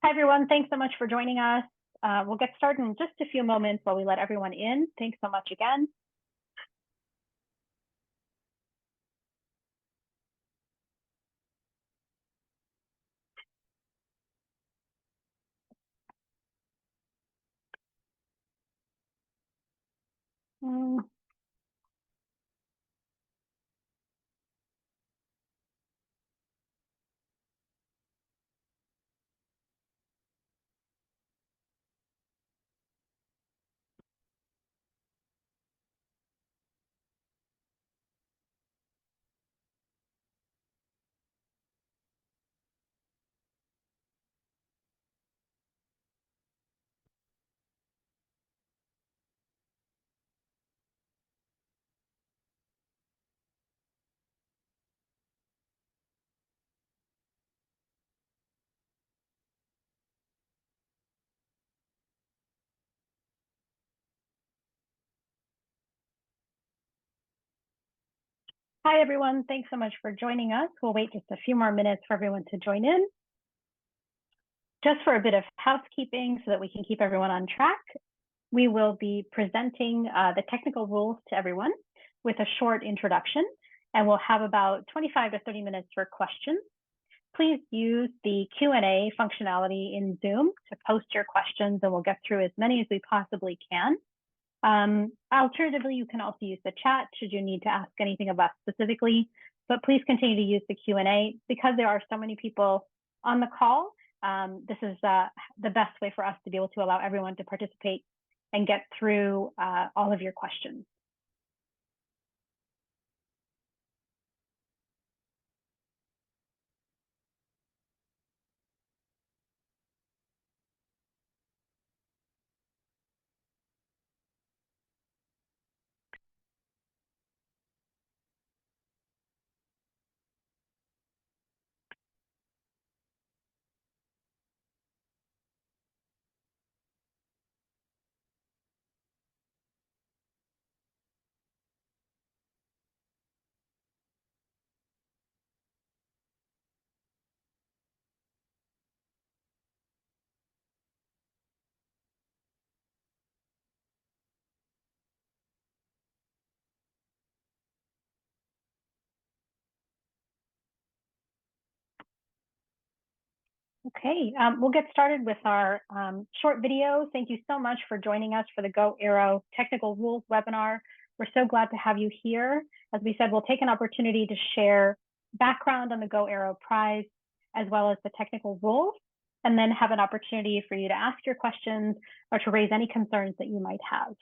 Hi, everyone. Thanks so much for joining us. We'll get started in just a few moments while we let everyone in. Thanks so much again. Mm, Hi, everyone. Thanks so much for joining us. We'll wait just a few more minutes for everyone to join in. Just for a bit of housekeeping so that we can keep everyone on track, we will be presenting the technical rules to everyone with a short introduction, and we'll have about 25 to 30 minutes for questions. Please use the Q&A functionality in Zoom to post your questions, and we'll get through as many as we possibly can. Alternatively, you can also use the chat should you need to ask anything of us specifically, but please continue to use the Q&A. Because there are so many people on the call, this is the best way for us to be able to allow everyone to participate and get through all of your questions. Okay, we'll get started with our short video. Thank you so much for joining us for the GoAERO Technical Rules webinar. We're so glad to have you here. As we said, we'll take an opportunity to share background on the GoAERO prize, as well as the technical rules, and then have an opportunity for you to ask your questions or to raise any concerns that you might have.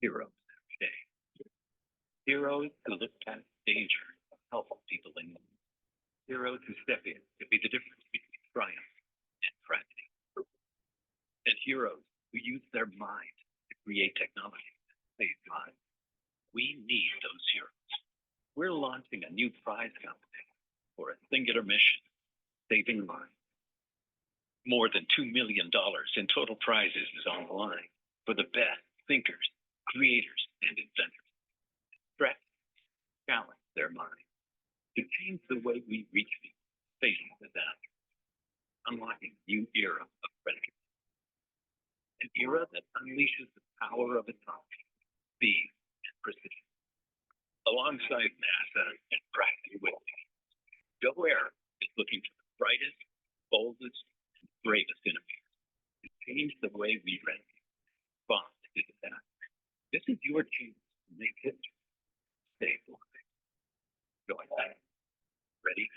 Heroes every day. Heroes who look past danger, help people in need. Heroes who step in to be the difference between triumph and tragedy. And heroes who use their mind to create technology that saves lives. We need those heroes. We're launching a new prize competition for a singular mission, saving lives. More than $2 million in total prizes is on the line for the best thinkers, creators, and inventors. Stretch, challenge their minds to change the way we reach people facing disaster, unlocking a new era of friendship. An era that unleashes the power of atomic speed and precision. Alongside NASA and Pratt & Whitney, GoAERO is looking for the brightest, boldest, and bravest innovators to change the way we respond to disaster. This is your chance to make history. Save lives. Join us. Ready?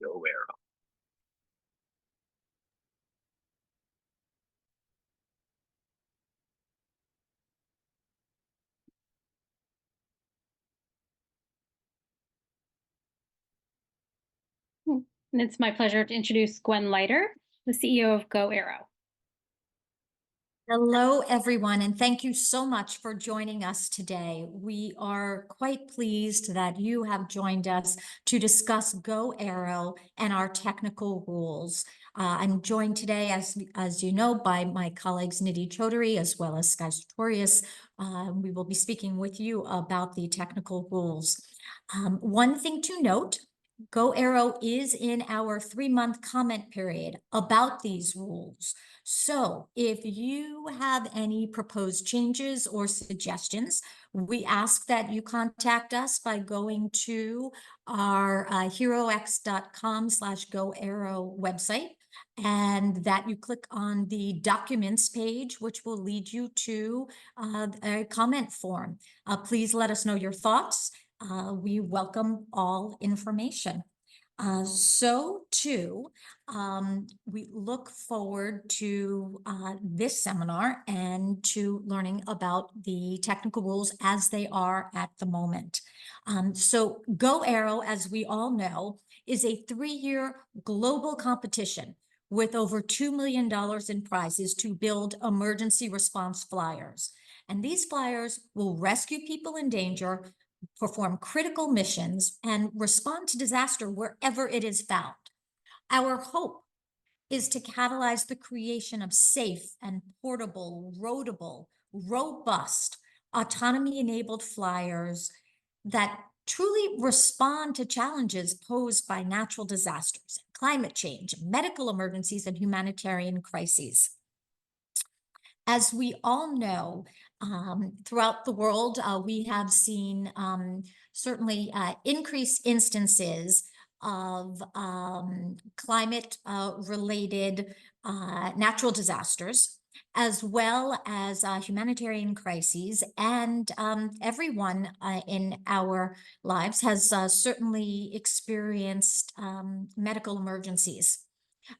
GoAERO. And it's my pleasure to introduce Gwen Leiter, the CEO of GoAERO. Hello, everyone, and thank you so much for joining us today. We are quite pleased that you have joined us to discuss GoAERO and our technical rules. I'm joined today, as you know, by my colleagues Nidhi Chaudhary as well as Sky Sartorius. We will be speaking with you about the technical rules. One thing to note, GoAERO is in our 3-month comment period about these rules. So if you have any proposed changes or suggestions, we ask that you contact us by going to our herox.com/GoAERO website, and that you click on the documents page, which will lead you to a comment form. Please let us know your thoughts. We welcome all information. We look forward to this seminar and to learning about the technical rules as they are at the moment. So GoAERO, as we all know, is a 3-year global competition with over $2 million in prizes to build emergency response flyers. And these flyers will rescue people in danger, perform critical missions, and respond to disaster wherever it is found. Our hope is to catalyze the creation of safe and portable, roadable, robust, autonomy-enabled flyers that truly respond to challenges posed by natural disasters, climate change, medical emergencies, and humanitarian crises. As we all know, throughout the world, we have seen certainly increased instances of climate-related natural disasters, as well as humanitarian crises. And everyone in our lives has certainly experienced medical emergencies.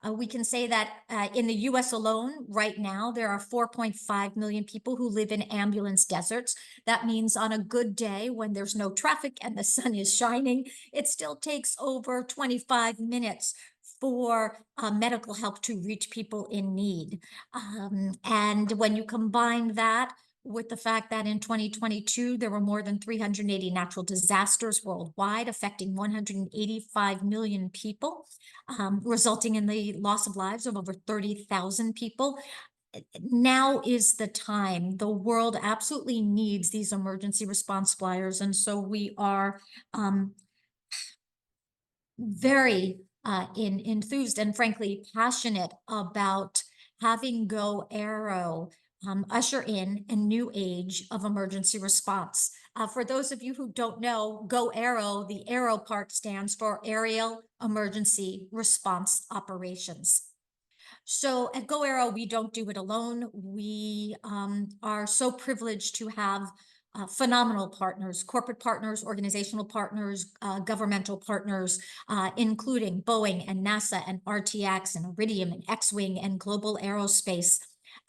We can say that in the US alone, right now, there are 4.5 million people who live in ambulance deserts. That means on a good day, when there's no traffic and the sun is shining, it still takes over 25 minutes for medical help to reach people in need. And when you combine that with the fact that in 2022, there were more than 380 natural disasters worldwide, affecting 185 million people, resulting in the loss of lives of over 30,000 people. Now is the time. The world absolutely needs these emergency response flyers. And so we are very enthused and frankly passionate about having GoAERO usher in a new age of emergency response. For those of you who don't know, GoAERO, the aero part stands for Aerial Emergency Response Operations. So at GoAERO, we don't do it alone. We are so privileged to have phenomenal partners, corporate partners, organizational partners, governmental partners, including Boeing and NASA and RTX and Iridium and X-Wing and Global Aerospace,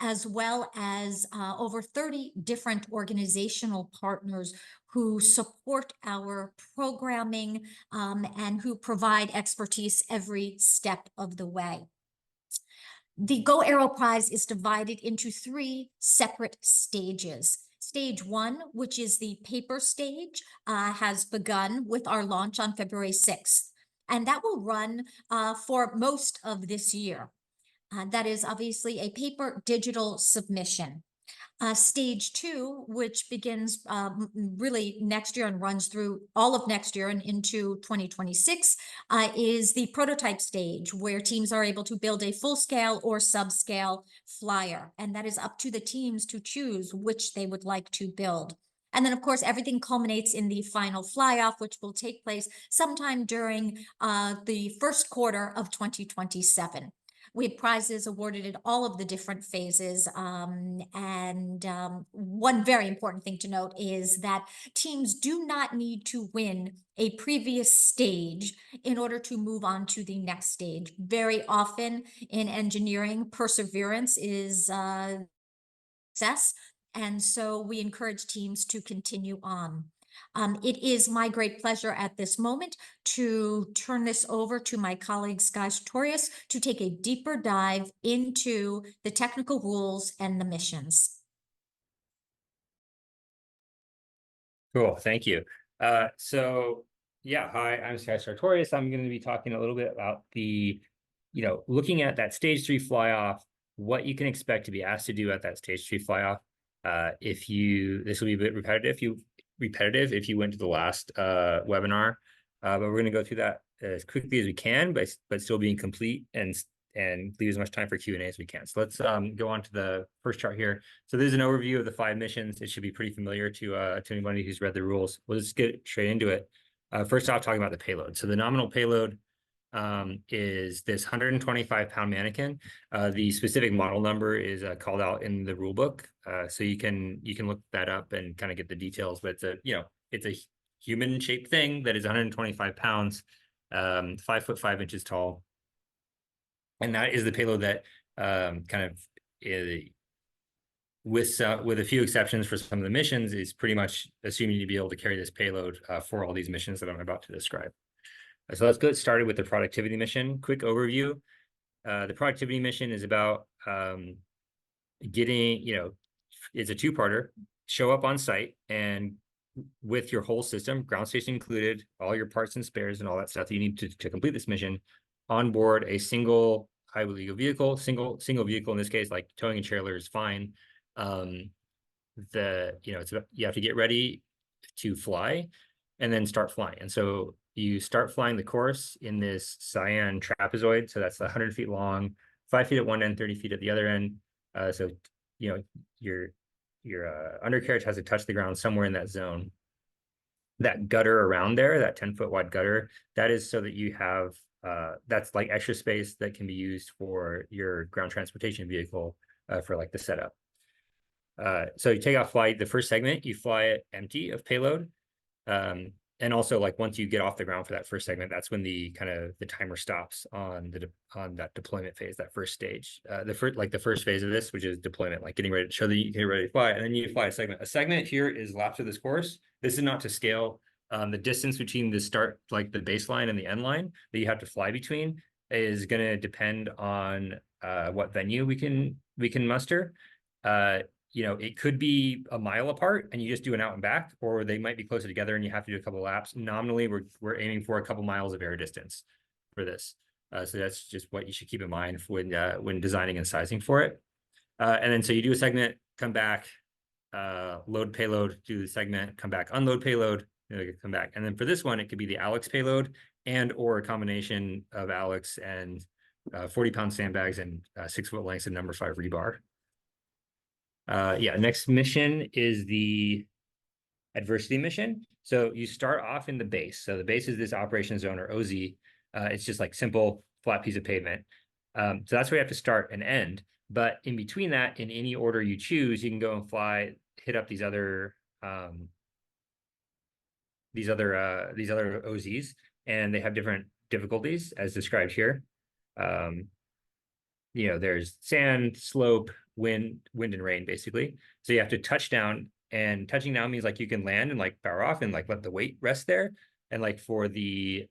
as well as over 30 different organizational partners who support our programming and who provide expertise every step of the way. The GoAERO Prize is divided into 3 separate stages. Stage 1, which is the paper stage, has begun with our launch on February 6th, and that will run for most of this year. That is obviously a paper digital submission. Stage 2, which begins really next year and runs through all of next year and into 2026, is the prototype stage, where teams are able to build a full-scale or subscale flyer. And that is up to the teams to choose which they would like to build. And then, of course, everything culminates in the final fly-off, which will take place sometime during the first quarter of 2027. We have prizes awarded in all of the different phases. One very important thing to note is that teams do not need to win a previous stage in order to move on to the next stage. Very often in engineering, perseverance is success. And so we encourage teams to continue on. It is my great pleasure at this moment to turn this over to my colleague Sky Sartorius to take a deeper dive into the technical rules and the missions. Cool, thank you. So yeah, hi, I'm Sky Sartorius. I'm going to be talking a little bit about the, looking at that stage 3 fly off, what you can expect to be asked to do at that stage 3 fly off. This will be a bit repetitive if you went to the last webinar, but we're going to go through that as quickly as we can, but still being complete and leave as much time for Q&A as we can. So let's go on to the first chart here. So there's an overview of the 5 missions. It should be pretty familiar to anybody who's read the rules. We'll just get straight into it. First off, talking about the payload. So the nominal payload is this 125-pound mannequin. The specific model number is called out in the rule book, so you can look that up and kind of get the details. But it's a human-shaped thing that is 125 pounds, 5 foot 5 inches tall. And that is the payload that with a few exceptions for some of the missions, is pretty much assuming to be able to carry this payload for all these missions that I'm about to describe. So let's get started with the productivity mission. Quick overview. The productivity mission is about getting, it's a 2-parter. Show up on site and with your whole system, ground station included, all your parts and spares and all that stuff that you need to complete this mission, on board a single highway legal vehicle, single vehicle in this case, like towing a trailer is fine. You have to get ready to fly and then start flying. And so you start flying the course in this cyan trapezoid. So that's 100 feet long, 5 feet at one end, 30 feet at the other end. So your undercarriage has to touch the ground somewhere in that zone. That gutter around there, that 10-foot wide gutter, that is so that you have that's like extra space that can be used for your ground transportation vehicle for like the setup. So you take off flight, the first segment, you fly it empty of payload. And also, like, once you get off the ground for that first segment, that's when the timer stops on that deployment phase, that first stage. The first phase of this, which is deployment, like getting ready to show that you get ready to fly, and then you fly a segment. A segment here is laps of this course. This is not to scale. The distance between the start, like the baseline and the end line that you have to fly between, is going to depend on what venue we can muster. It could be a mile apart and you just do an out and back, or they might be closer together and you have to do a couple of laps. Nominally, we're aiming for a couple miles of air distance for this. So that's just what you should keep in mind when designing and sizing for it. And then so you do a segment, come back, load payload, do the segment, come back, unload payload, come back. And then for this one, it could be the Alex payload and or a combination of Alex and 40-pound sandbags and 6 foot lengths of number 5 rebar. Next mission is the adversity mission. So you start off in the base. So the base is this operation zone, or OZ. It's just like simple flat piece of pavement. So that's where you have to start and end. But in between that, in any order you choose, you can go and fly, hit up these other OZs, and they have different difficulties as described here. There's sand, slope, wind and rain, basically. So you have to touch down, and touching down means like you can land and like power off and like let the weight rest there. And like for the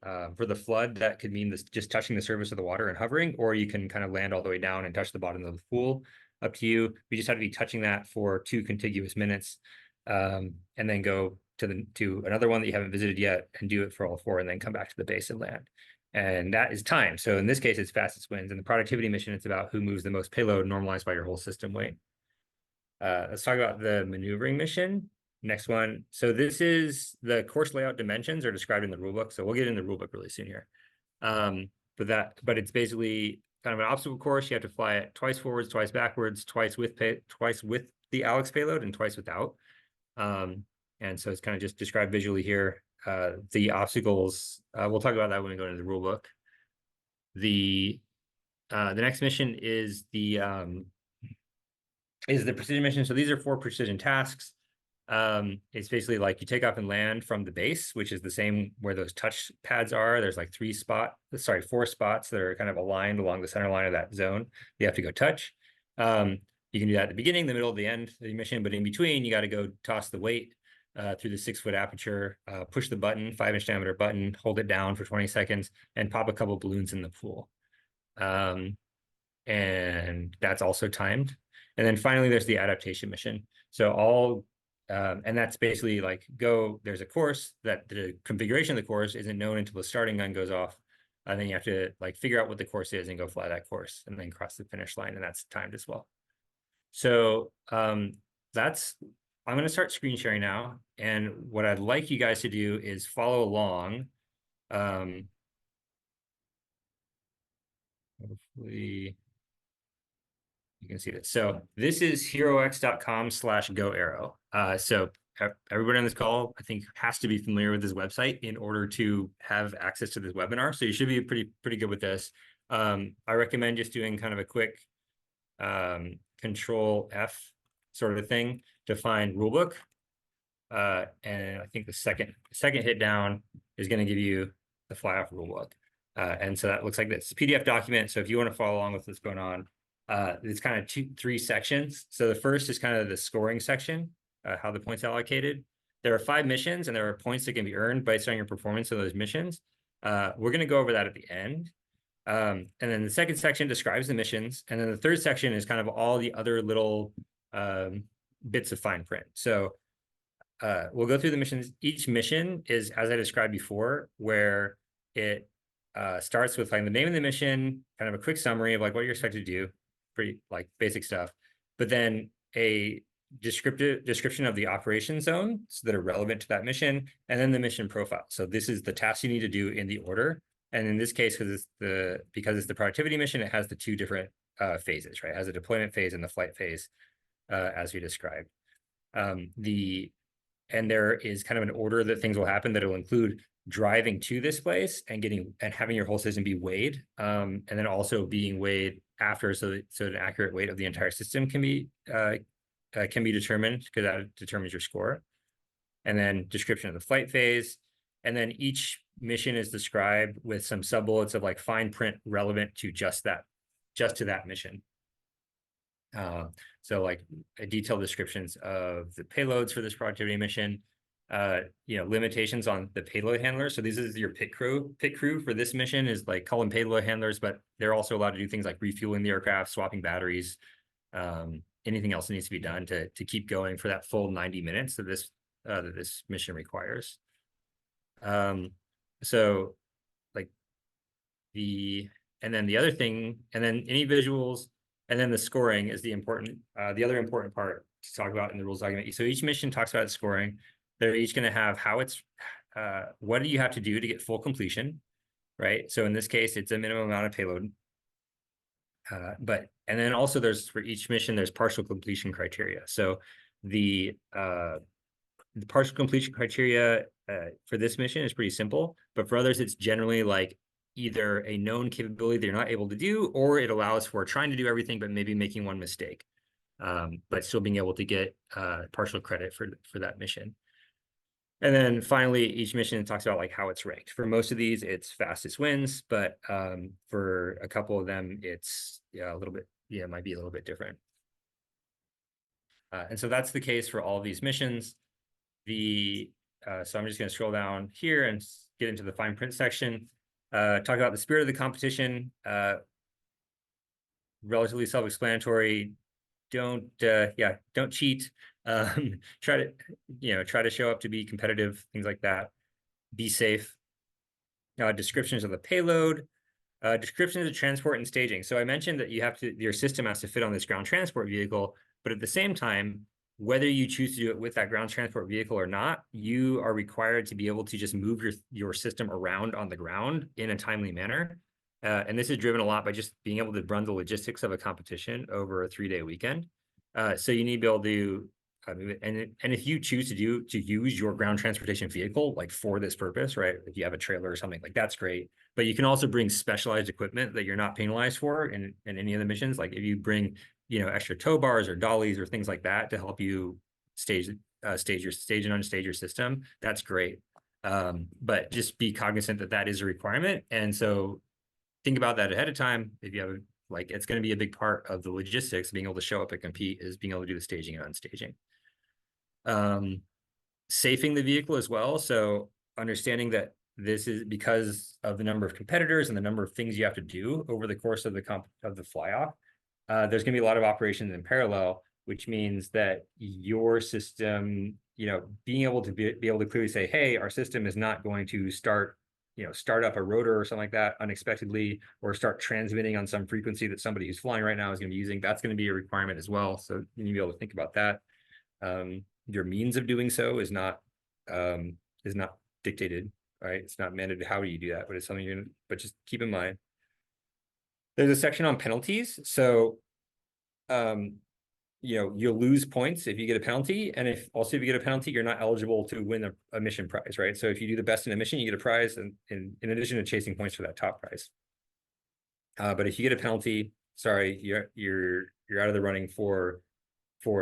flood, that could mean this just touching the surface of the water and hovering, or you can kind of land all the way down and touch the bottom of the pool. Up to you. We just have to be touching that for 2 contiguous minutes, and then go to another one that you haven't visited yet and do it for all 4, and then come back to the base and land. And that is time. So in this case, it's fastest wins. And the productivity mission, it's about who moves the most payload normalized by your whole system weight. Let's talk about the maneuvering mission. Next one. So this is the course layout dimensions are described in the rulebook. So we'll get in the rulebook really soon here. But it's basically kind of an obstacle course. You have to fly it twice forwards, twice backwards, twice with the Alex payload, and twice without. And so it's kind of just described visually here. The obstacles, we'll talk about that when we go into the rulebook. The next mission is the precision mission. So these are 4 precision tasks. It's basically like you take off and land from the base, which is the same where those touch pads are. There's like 4 spots that are kind of aligned along the center line of that zone. You have to go touch. You can do that at the beginning, the middle, the end of the mission, but in between, you got to go toss the weight through the 6-foot aperture, push the button, 5-inch diameter button, hold it down for 20 seconds, and pop a couple balloons in the pool. And that's also timed. And then finally, there's the adaptation mission. So and that's basically like there's a course that the configuration of the course isn't known until the starting gun goes off. And then you have to like figure out what the course is and go fly that course and then cross the finish line. And that's timed as well. So I'm going to start screen sharing now. And what I'd like you guys to do is follow along. Hopefully you can see this. So this is herox.com/GoAERO. So everybody on this call, I think, has to be familiar with this website in order to have access to this webinar. So you should be pretty good with this. I recommend just doing kind of a quick Control F sort of thing to find rulebook. And I think the second hit down is going to give you the fly off rulebook. And so that looks like this PDF document. So if you want to follow along with what's going on, it's kind of 3 sections. So the first is kind of the scoring section, how the points allocated. There are 5 missions and there are points that can be earned based on your performance of those missions. We're going to go over that at the end. And then the second section describes the missions. And then the third section is kind of all the other little bits of fine print. So we'll go through the missions. Each mission is, as I described before, where it starts with like the name of the mission, kind of a quick summary of like what you're expected to do, pretty like basic stuff, but then a description of the operation zones that are relevant to that mission, and then the mission profile. So this is the tasks you need to do in the order. And in this case, because it's the productivity mission, it has the 2 different phases, right? It has a deployment phase and the flight phase, as we described. And there is kind of an order that things will happen that will include driving to this place and having your whole system be weighed, and then also being weighed after, so an accurate weight of the entire system can be determined, because that determines your score. And then description of the flight phase, and then each mission is described with some sub bullets of like fine print relevant to just to that mission. So like detailed descriptions of the payloads for this productivity mission, limitations on the payload handler. So this is your pit crew. Pit crew for this mission is like call them payload handlers, but they're also allowed to do things like refueling the aircraft, swapping batteries, anything else that needs to be done to keep going for that full 90 minutes that this mission requires. So like and then the other thing, and then any visuals. And then the scoring is the other important part to talk about in the rules document. So each mission talks about scoring. They're each going to have what do you have to do to get full completion, right? So in this case, it's a minimum amount of payload. And then also for each mission, there's partial completion criteria. So the partial completion criteria for this mission is pretty simple, but for others, it's generally like either a known capability they're not able to do, or it allows for trying to do everything, but maybe making one mistake, but still being able to get partial credit for that mission. And then finally, each mission talks about like how it's ranked. For most of these, it's fastest wins, but for a couple of them, it's a little bit, it might be a little bit different. And so that's the case for all of these missions. So I'm just going to scroll down here and get into the fine print section. Talk about the spirit of the competition. Relatively self-explanatory. Don't cheat. Try to show up to be competitive, things like that. Be safe. Descriptions of the payload. Descriptions of transport and staging. So I mentioned that your system has to fit on this ground transport vehicle, but at the same time, whether you choose to do it with that ground transport vehicle or not, you are required to be able to just move your system around on the ground in a timely manner. And this is driven a lot by just being able to run the logistics of a competition over a 3-day weekend. So you need to be able to and if you choose to use your ground transportation vehicle like for this purpose, right? If you have a trailer or something, like that's great. But you can also bring specialized equipment that you're not penalized for in any of the missions. Like if you bring extra tow bars or dollies or things like that to help you stage and unstage your system, that's great. But just be cognizant that is a requirement. And so think about that ahead of time. If you have it's going to be a big part of the logistics, being able to show up and compete, is being able to do the staging and unstaging. safing the vehicle as well. So understanding that this is because of the number of competitors and the number of things you have to do over the course of the fly off. There's going to be a lot of operations in parallel, which means that your system, being able to be able to clearly say, hey, our system is not going to start up a rotor or something like that unexpectedly, or start transmitting on some frequency that somebody who's flying right now is going to be using. That's going to be a requirement as well. So you need to be able to think about that. Your means of doing so is not dictated, right? It's not mandated how do you do that, but it's something but just keep in mind. There's a section on penalties. So you'll lose points if you get a penalty. And if you get a penalty, you're not eligible to win a mission prize, right? So if you do the best in a mission, you get a prize, and in addition to chasing points for that top prize. But if you get a penalty, sorry, you're out of the running for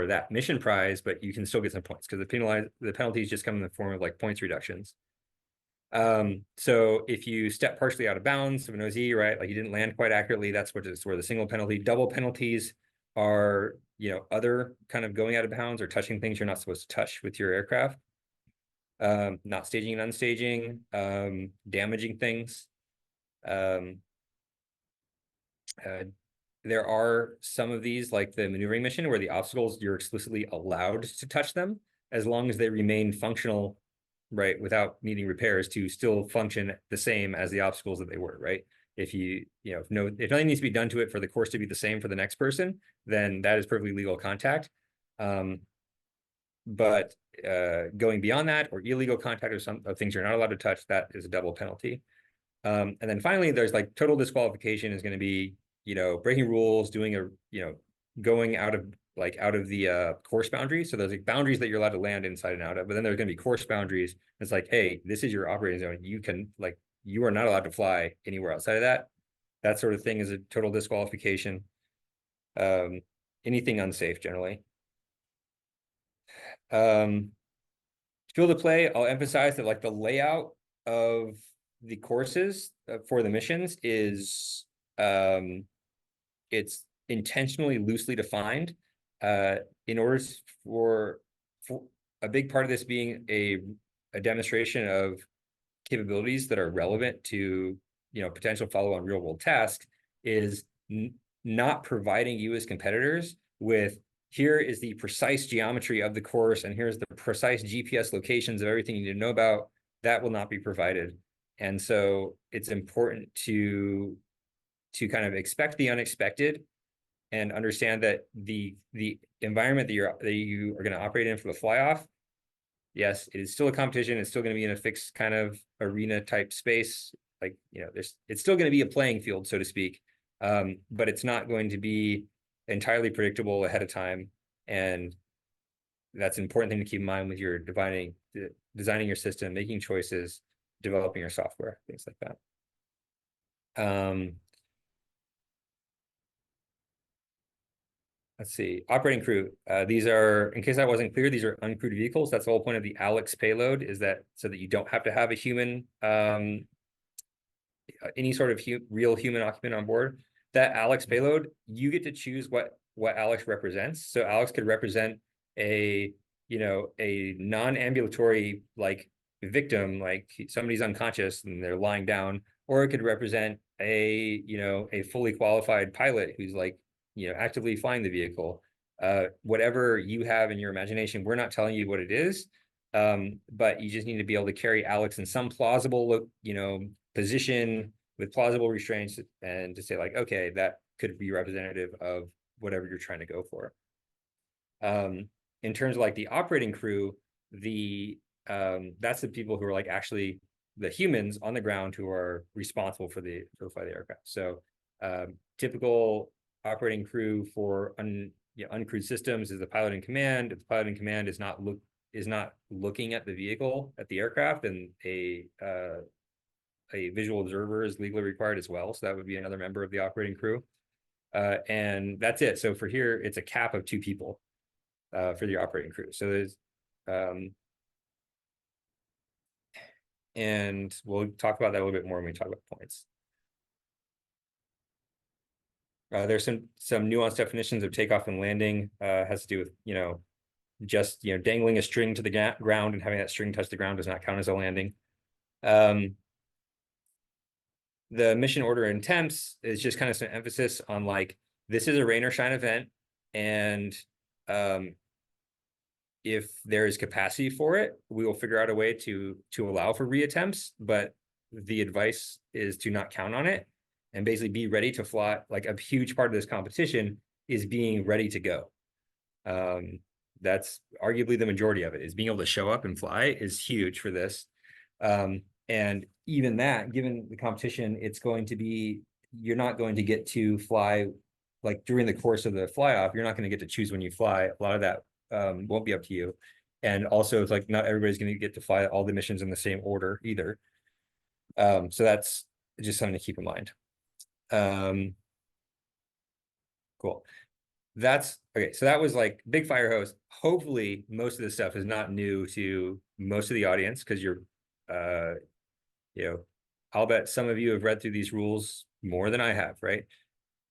that mission prize, but you can still get some points because the penalties just come in the form of like points reductions. So if you step partially out of bounds of an OZ, right, like you didn't land quite accurately, that's where the single penalty. Double penalties are, other kind of going out of bounds or touching things you're not supposed to touch with your aircraft. Not staging and unstaging, damaging things. There are some of these, like the maneuvering mission, where the obstacles, you're explicitly allowed to touch them as long as they remain functional, right, without needing repairs, to still function the same as the obstacles that they were, right? If if nothing needs to be done to it for the course to be the same for the next person, then that is perfectly legal contact. But going beyond that, or illegal contact of things you're not allowed to touch, that is a double penalty. And then finally, there's like total disqualification is going to be, breaking rules, doing going out of the course boundary. So there's like boundaries that you're allowed to land inside and out of, but then there's going to be course boundaries. It's like, hey, this is your operating zone. You are not allowed to fly anywhere outside of that. That sort of thing is a total disqualification. Anything unsafe generally. Field of play, I'll emphasize that like the layout of the courses for the missions is it's intentionally loosely defined in order for a big part of this being a demonstration of capabilities that are relevant to potential follow-on real-world tasks, is not providing you as competitors with, here is the precise geometry of the course and here's the precise GPS locations of everything you need to know about. That will not be provided. And so it's important to kind of expect the unexpected and understand that the environment that you are going to operate in for the fly off, yes, it is still a competition. It's still going to be in a fixed kind of arena type space. Like, it's still going to be a playing field, so to speak. But it's not going to be entirely predictable ahead of time. And that's an important thing to keep in mind with your designing your system, making choices, developing your software, things like that. Let's see, operating crew. These are, in case that wasn't clear, these are uncrewed vehicles. That's the whole point of the ALEX payload, is that so that you don't have to have a human, any sort of real human occupant on board. That ALEX payload, you get to choose what ALEX represents. So ALEX could represent a non-ambulatory like victim, like somebody's unconscious and they're lying down, or it could represent a fully qualified pilot who's like actively flying the vehicle. Whatever you have in your imagination, we're not telling you what it is, but you just need to be able to carry ALEX in some plausible position with plausible restraints, and to say like, okay, that could be representative of whatever you're trying to go for. In terms of like the operating crew, that's the people who are like actually the humans on the ground who are responsible for the fly the aircraft. So typical operating crew for uncrewed systems is the pilot in command. If the pilot in command is not looking at the vehicle, at the aircraft, then a visual observer is legally required as well. So that would be another member of the operating crew. And that's it. So for here, it's a cap of 2 people for the operating crew. So there's, and we'll talk about that a little bit more when we talk about points. There's some nuanced definitions of takeoff and landing, has to do with, just, dangling a string to the ground and having that string touch the ground does not count as a landing. The mission order and temps is just kind of some emphasis on like, this is a rain or shine event. And if there is capacity for it, we will figure out a way to allow for reattempts, but the advice is to not count on it and basically be ready to fly. Like a huge part of this competition is being ready to go. That's arguably the majority of it, is being able to show up and fly is huge for this. And even that, given the competition, it's going to be, you're not going to get to fly like during the course of the fly off, you're not going to get to choose when you fly. A lot of that won't be up to you. And also it's like, not everybody's going to get to fly all the missions in the same order either. So that's just something to keep in mind. Cool. That's okay. So that was like big fire hose. Hopefully most of this stuff is not new to most of the audience, because you're, I'll bet some of you have read through these rules more than I have, right?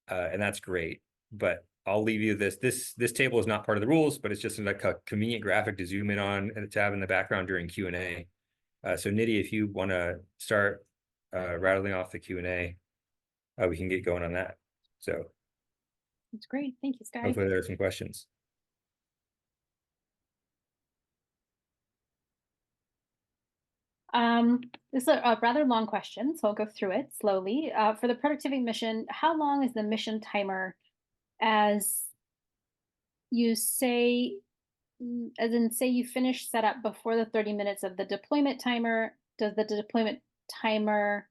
And that's great. But I'll leave you this table is not part of the rules, but it's just like a convenient graphic to zoom in on and to have in the background during Q&A. So Nidhi, if you want to start rattling off the Q&A, we can get going on that. So That's great. Thank you, Sky. hopefully there are some questions. This is a rather long question, so I'll go through it slowly. For the productivity mission, how long is the mission timer? As you say, as in say you finish setup before the 30 minutes of the deployment timer, does the deployment timer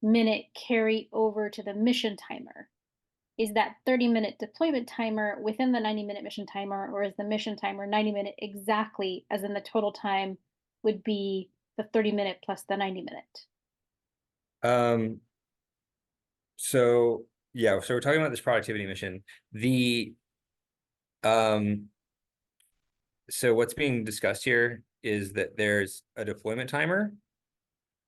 minute carry over to the mission timer? Is that 30-minute deployment timer within the 90-minute mission timer, or is the mission timer 90-minute exactly, as in the total time would be the 30-minute plus the 90-minute? So yeah, so we're talking about this productivity mission. So what's being discussed here is that there's a deployment timer,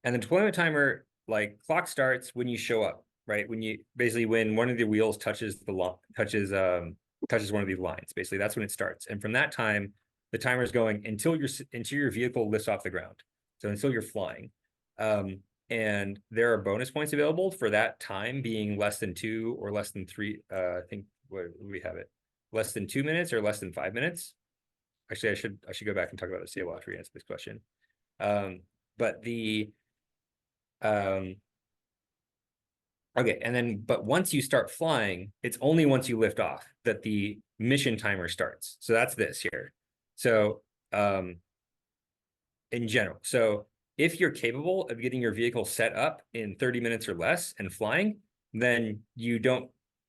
and the deployment timer, like, clock starts when you show up, right? When you basically, when one of the wheels touches touches one of these lines, basically that's when it starts. And from that time, the timer is going until your vehicle lifts off the ground. So until you're flying. And there are bonus points available for that time being less than 2 or less than 3. I think, what we have it, less than 2 minutes or less than 5 minutes. Actually, I should go back and talk about the CA watch to answer this question. But the okay, and then, but once you start flying, it's only once you lift off that the mission timer starts. So that's this here. So in general, so if you're capable of getting your vehicle set up in 30 minutes or less and flying, then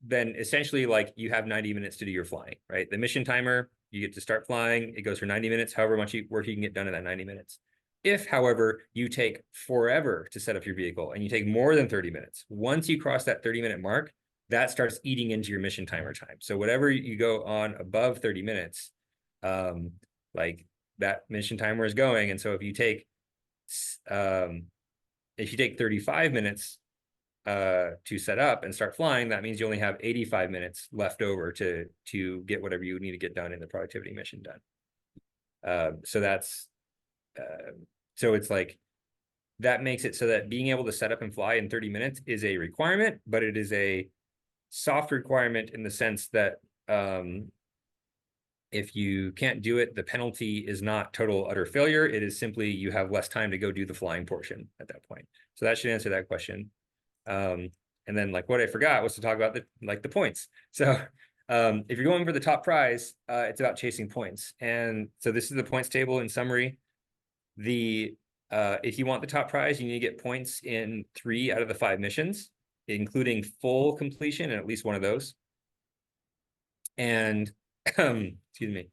then essentially, like, you have 90 minutes to do your flying, right? The mission timer, you get to start flying. It goes for 90 minutes, however much work you can get done in that 90 minutes. If, however, you take forever to set up your vehicle and you take more than 30 minutes, once you cross that 30-minute mark, that starts eating into your mission timer time. So whatever you go on above 30 minutes, like, that mission timer is going. And so if you take 35 minutes to set up and start flying, that means you only have 85 minutes left over to get whatever you need to get done in the productivity mission done. So that's so it's like, that makes it so that being able to set up and fly in 30 minutes is a requirement, but it is a soft requirement in the sense that if you can't do it, the penalty is not total utter failure. It is simply you have less time to go do the flying portion at that point. So that should answer that question. And then, like, what I forgot was to talk about the points. So if you're going for the top prize, it's about chasing points. And so this is the points table in summary. If you want the top prize, you need to get points in 3 out of the 5 missions, including full completion and at least one of those. And excuse me.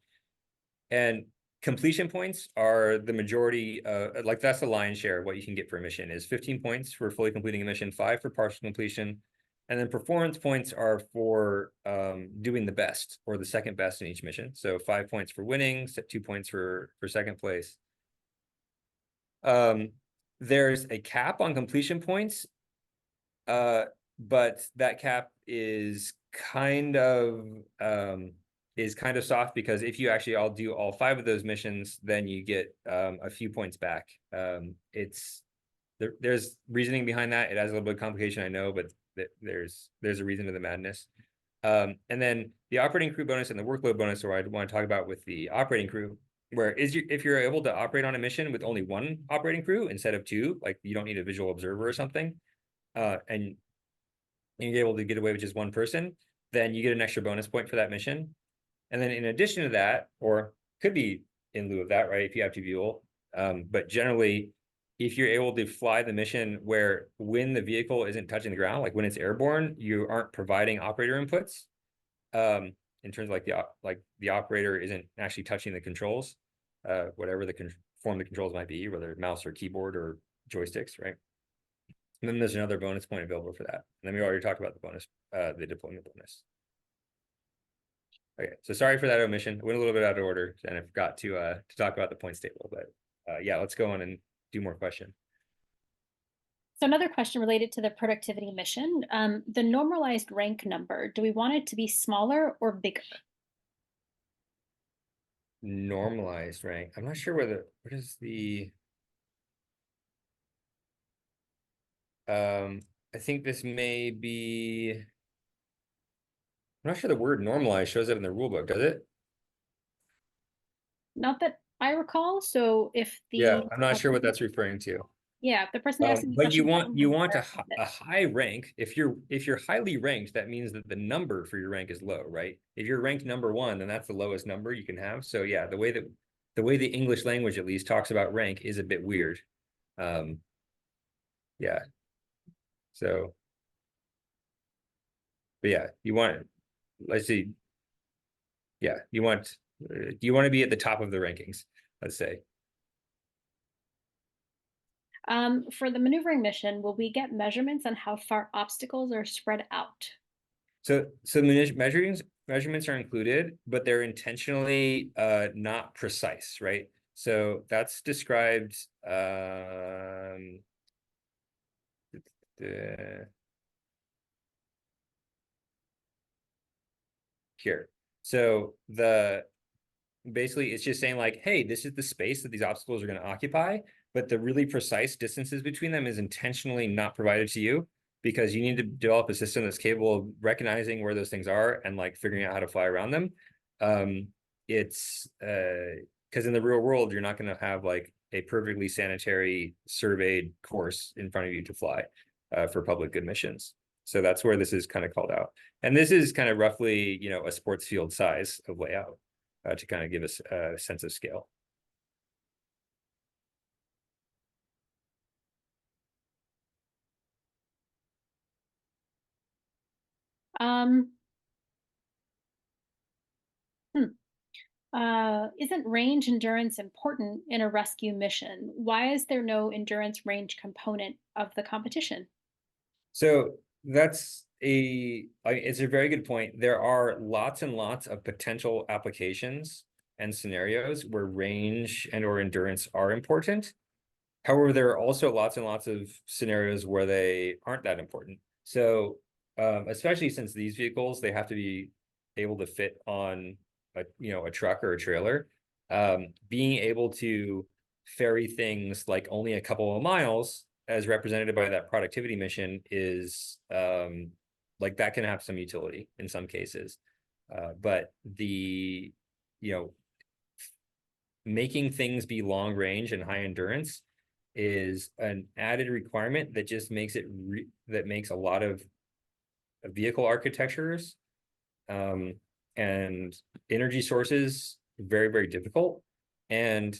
And completion points are the majority, like, that's the lion's share of what you can get for a mission, is 15 points for fully completing a mission, 5 for partial completion. And then performance points are for doing the best or the second best in each mission. So 5 points for winning, 2 points for second place. There's a cap on completion points, but that cap is kind of is kind of soft because if you actually all do all 5 of those missions, then you get a few points back. There's reasoning behind that. It has a little bit of complication, I know, but there's a reason to the madness. And then the operating crew bonus and the workload bonus, or I want to talk about with the operating crew, where if you're able to operate on a mission with only 1 operating crew instead of 2, like you don't need a visual observer or something, and you're able to get away with just 1 person, then you get an extra bonus point for that mission. And then in addition to that, or could be in lieu of that, right, if you have to fuel, but generally, if you're able to fly the mission where when the vehicle isn't touching the ground, like when it's airborne, you aren't providing operator inputs, in terms of like the operator isn't actually touching the controls, whatever the form the controls might be, whether mouse or keyboard or joysticks, right? And then there's another bonus point available for that. And then we already talked about the bonus, the deployment bonus. Okay, so sorry for that omission. Went a little bit out of order, and I forgot to talk about the points table. But yeah, let's go on and do more question. So another question related to the productivity mission, the normalized rank number, do we want it to be smaller or bigger? Normalized rank. I'm not sure what is the I think this may be, I'm not sure the word normalized shows up in the rule book, does it? Not that I recall. So if the Yeah, I'm not sure what that's referring to. Yeah, if the person asking the But you question want a high rank. If you're highly ranked, that means that the number for your rank is low, right? If you're ranked number 1, then that's the lowest number you can have. So yeah, the way the English language at least talks about rank is a bit weird. Yeah. So, but yeah, you want, let's see. Yeah, you want to be at the top of the rankings, let's say. For the maneuvering mission, will we get measurements on how far obstacles are spread out? So measurements are included, but they're intentionally not precise, right? So that's described here. So basically it's just saying like, hey, this is the space that these obstacles are going to occupy, but the really precise distances between them is intentionally not provided to you because you need to develop a system that's capable of recognizing where those things are and like figuring out how to fly around them. It's because in the real world, you're not going to have like a perfectly sanitary surveyed course in front of you to fly for public good missions. So that's where this is kind of called out. And this is kind of roughly, a sports field size of layout to kind of give us a sense of scale. Isn't range endurance important in a rescue mission? Why is there no endurance range component of the competition? So it's a very good point. There are lots and lots of potential applications and scenarios where range and or endurance are important. However, there are also lots and lots of scenarios where they aren't that important. So especially since these vehicles, they have to be able to fit on a truck or a trailer. Being able to ferry things like only a couple of miles, as represented by that productivity mission, is like that can have some utility in some cases. But making things be long range and high endurance is an added requirement that just makes it that makes a lot of vehicle architectures and energy sources very, very difficult. And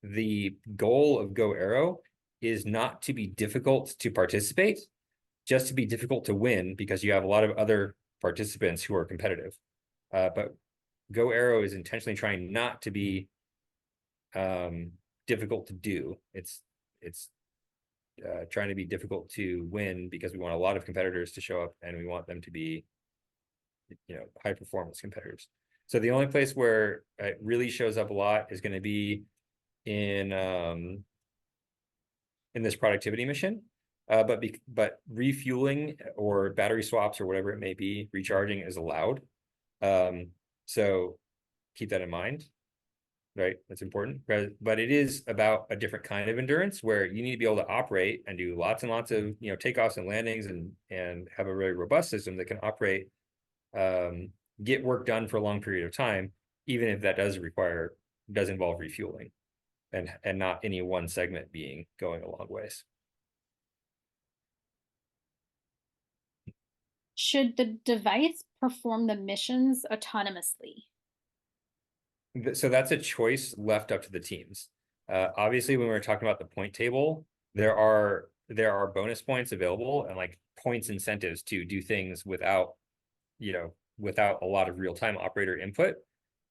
the goal of GoAERO is not to be difficult to participate, just to be difficult to win because you have a lot of other participants who are competitive. But GoAERO is intentionally trying not to be difficult to do. It's trying to be difficult to win because we want a lot of competitors to show up and we want them to be high performance competitors. So the only place where it really shows up a lot is going to be in this productivity mission. But refueling or battery swaps or whatever it may be, recharging is allowed. So keep that in mind, right? That's important. But it is about a different kind of endurance where you need to be able to operate and do lots and lots of, takeoffs and landings and have a really robust system that can operate, get work done for a long period of time, even if that does involve refueling and not any one segment going a long ways. Should the device perform the missions autonomously? So that's a choice left up to the teams. Obviously, when we're talking about the point table, there are bonus points available and like points incentives to do things without a lot of real-time operator input.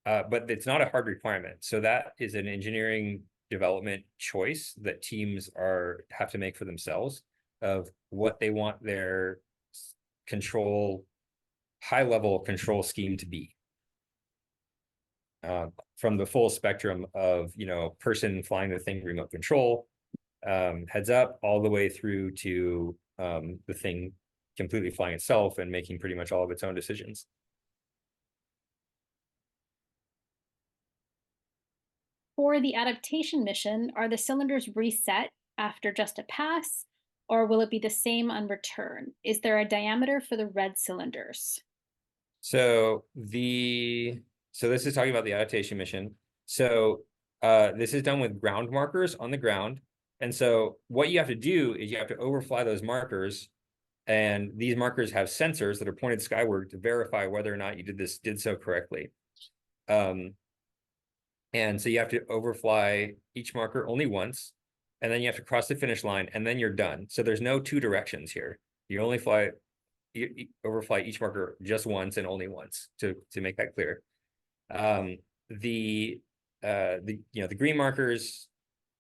But it's not a hard requirement. So that is an engineering development choice that teams have to make for themselves of what they want their high-level control scheme to be. From the full spectrum of, person flying the thing remote control, heads up, all the way through to the thing completely flying itself and making pretty much all of its own decisions. For the adaptation mission, are the cylinders reset after just a pass, or will it be the same on return? Is there a diameter for the red cylinders? So this is talking about the adaptation mission. So this is done with ground markers on the ground. And so what you have to do is you have to overfly those markers, and these markers have sensors that are pointed skyward to verify whether or not you did so correctly. And so you have to overfly each marker only once, and then you have to cross the finish line, and then you're done. So there's no two directions here. You only overfly each marker just once and only once to make that clear. The green markers,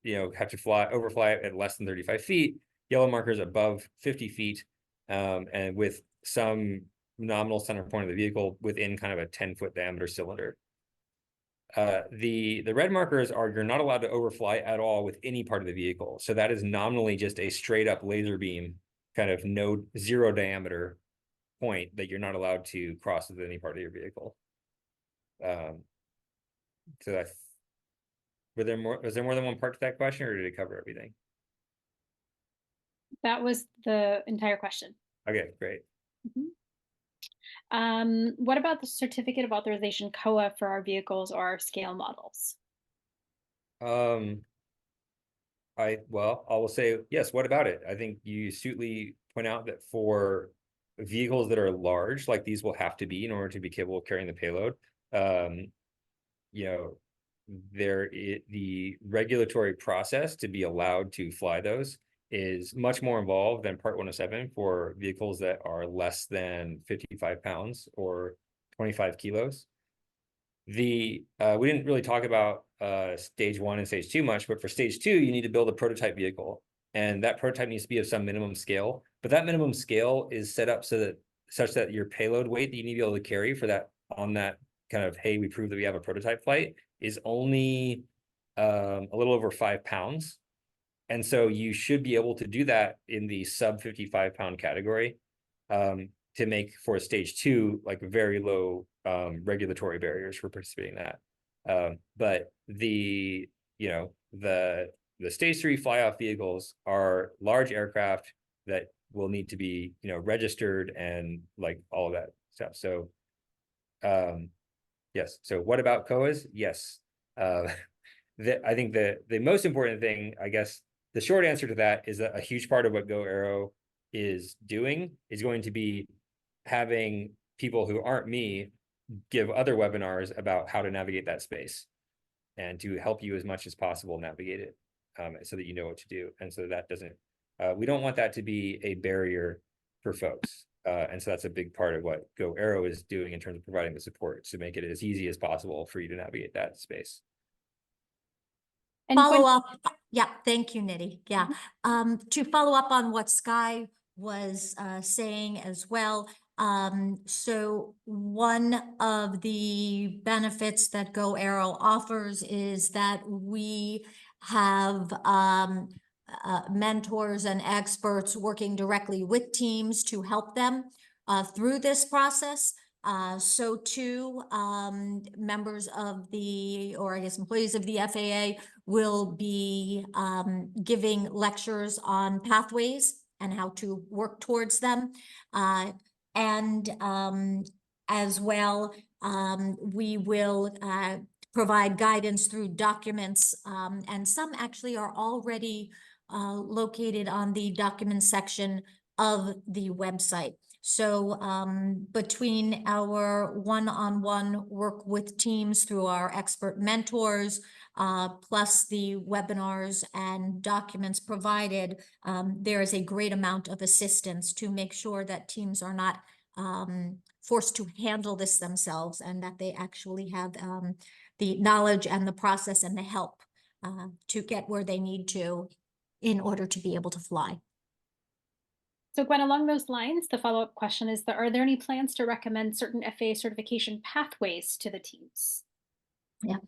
have to overfly at less than 35 feet. Yellow markers above 50 feet, and with some nominal center point of the vehicle within kind of a 10-foot diameter cylinder. The red markers you're not allowed to overfly at all with any part of the vehicle. So that is nominally just a straight up laser beam, kind of zero diameter point that you're not allowed to cross with any part of your vehicle. So was there more than one part to that question, or did it cover everything? That was the entire question. Okay, great. What about the certificate of authorization COA for our vehicles or our scale models? I will say yes. What about it? I think you astutely point out that for vehicles that are large, like these will have to be in order to be capable of carrying the payload. The regulatory process to be allowed to fly those is much more involved than Part 107 for vehicles that are less than 55 pounds or 25 kilos. We didn't really talk about stage 1 and stage 2 much, but for stage 2, you need to build a prototype vehicle, and that prototype needs to be of some minimum scale. But that minimum scale is set up such that your payload weight that you need to be able to carry for that on that kind of, hey, we proved that we have a prototype flight, is only a little over 5 pounds. And so you should be able to do that in the sub 55 pound category to make for stage 2, like very low regulatory barriers for participating in that. But the stage 3 fly-off vehicles are large aircraft that will need to be, registered and like all of that stuff. So yes. So what about COAs? Yes. I think the most important thing, I guess, the short answer to that is that a huge part of what GoAERO is doing is going to be having people who aren't me give other webinars about how to navigate that space and to help you as much as possible navigate it, so that you know what to do. And so that doesn't, we don't want that to be a barrier for folks. And so that's a big part of what GoAERO is doing in terms of providing the support to make it as easy as possible for you to navigate that space. And Follow up. Yeah, thank you, Nidhi. Yeah. To follow up on what Sky was saying as well. So one of the benefits that GoAERO offers is that we have mentors and experts working directly with teams to help them through this process. So too, members of the, or I guess employees of the FAA will be giving lectures on pathways and how to work towards them. And as well, we will provide guidance through documents, and some actually are already located on the document section of the website. So between our one-on-one work with teams through our expert mentors, plus the webinars and documents provided, there is a great amount of assistance to make sure that teams are not forced to handle this themselves, and that they actually have the knowledge and the process and the help to get where they need to in order to be able to fly. So Gwen, along those lines, the follow-up question is, are there any plans to recommend certain FAA certification pathways to the teams? Yeah.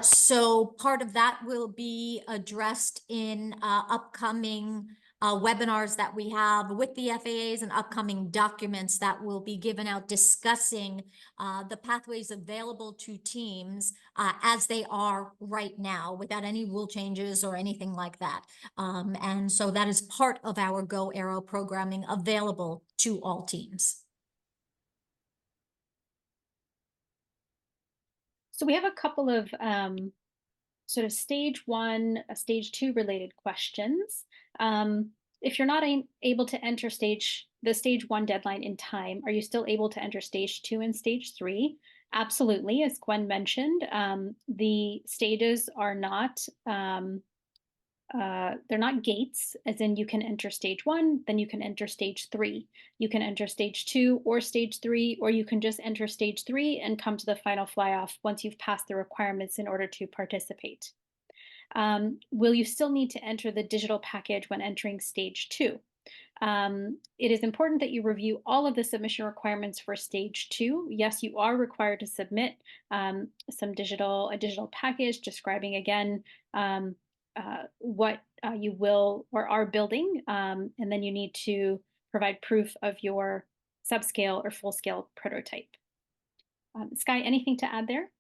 So part of that will be addressed in upcoming webinars that we have with the FAAs, and upcoming documents that will be given out discussing the pathways available to teams as they are right now, without any rule changes or anything like that. And so that is part of our GoAERO programming available to all teams. So we have a couple of sort of stage 1, stage 2 related questions. If you're not able to enter the stage 1 deadline in time, are you still able to enter stage 2 and stage 3? Absolutely. As Gwen mentioned, the stages are not they're not gates, as in you can enter stage 1, then you can enter stage 3. You can enter stage 2 or stage 3, or you can just enter stage 3 and come to the final fly-off once you've passed the requirements in order to participate. Will you still need to enter the digital package when entering stage 2? It is important that you review all of the submission requirements for stage 2. Yes, you are required to submit a digital package describing again what you will or are building, and then you need to provide proof of your subscale or full-scale prototype. Sky, anything to add there?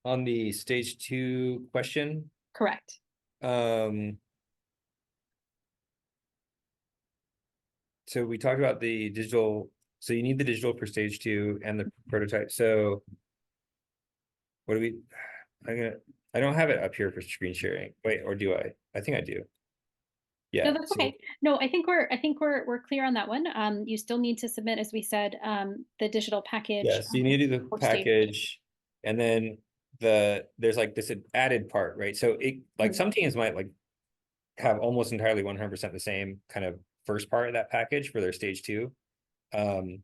On the stage 2 question, Correct. so we talked about the digital, so you need the digital for stage 2 and the prototype. So what do we, I don't have it up here for screen sharing. Wait, or do I? I think I do. Yeah. No, that's okay. No, I think we're clear on that one. You still need to submit, as we said, the digital package. Yeah, so you need to do the package, and then there's like this added part, right? So it like some teams might like have almost entirely 100% the same kind of first part of that package for their stage 2. And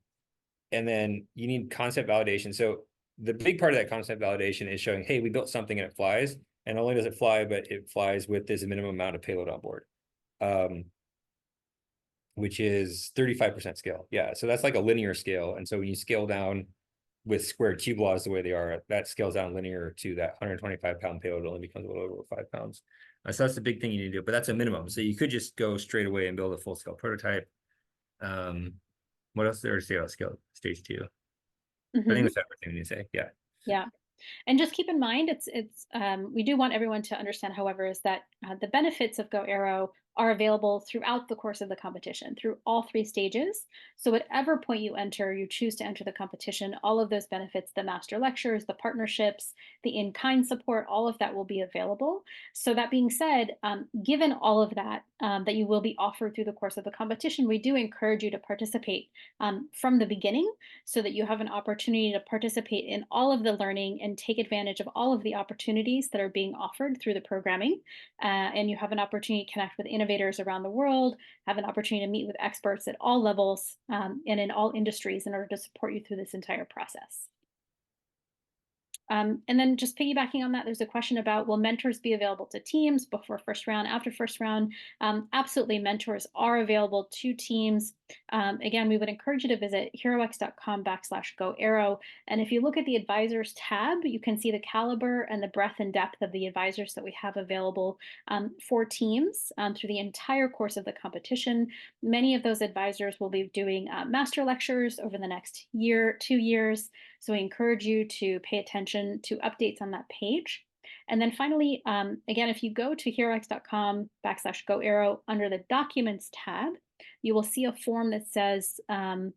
then you need concept validation. So the big part of that concept validation is showing, hey, we built something and it flies. And not only does it fly, but it flies with this minimum amount of payload on board, which is 35% scale. Yeah, so that's like a linear scale. And so when you scale down with squared cube laws the way they are, that scales down linear to that 125-pound payload only becomes a little over 5 pounds. So that's the big thing you need to do, but that's a minimum. So you could just go straight away and build a full-scale prototype. What else there to say about scale stage 2? I think that's everything we need to say. Yeah. Yeah. And just keep in mind, we do want everyone to understand, however, is that the benefits of GoAERO are available throughout the course of the competition, through all 3 stages. So at whatever point you choose to enter the competition, all of those benefits, the master lectures, the partnerships, the in-kind support, all of that will be available. So that being said, given all of that, that you will be offered through the course of the competition, we do encourage you to participate from the beginning, so that you have an opportunity to participate in all of the learning and take advantage of all of the opportunities that are being offered through the programming. And you have an opportunity to connect with innovators around the world, have an opportunity to meet with experts at all levels and in all industries in order to support you through this entire process. And then just piggybacking on that, there's a question about, will mentors be available to teams before first round, after first round? Absolutely, mentors are available to teams. Again, we would encourage you to visit herox.com/GoAERO. And if you look at the advisors tab, you can see the caliber and the breadth and depth of the advisors that we have available for teams through the entire course of the competition. Many of those advisors will be doing master lectures over the next year, 2 years. So we encourage you to pay attention to updates on that page. And then finally, again, if you go to herox.com/GoAERO under the Documents tab, you will see a form that says, I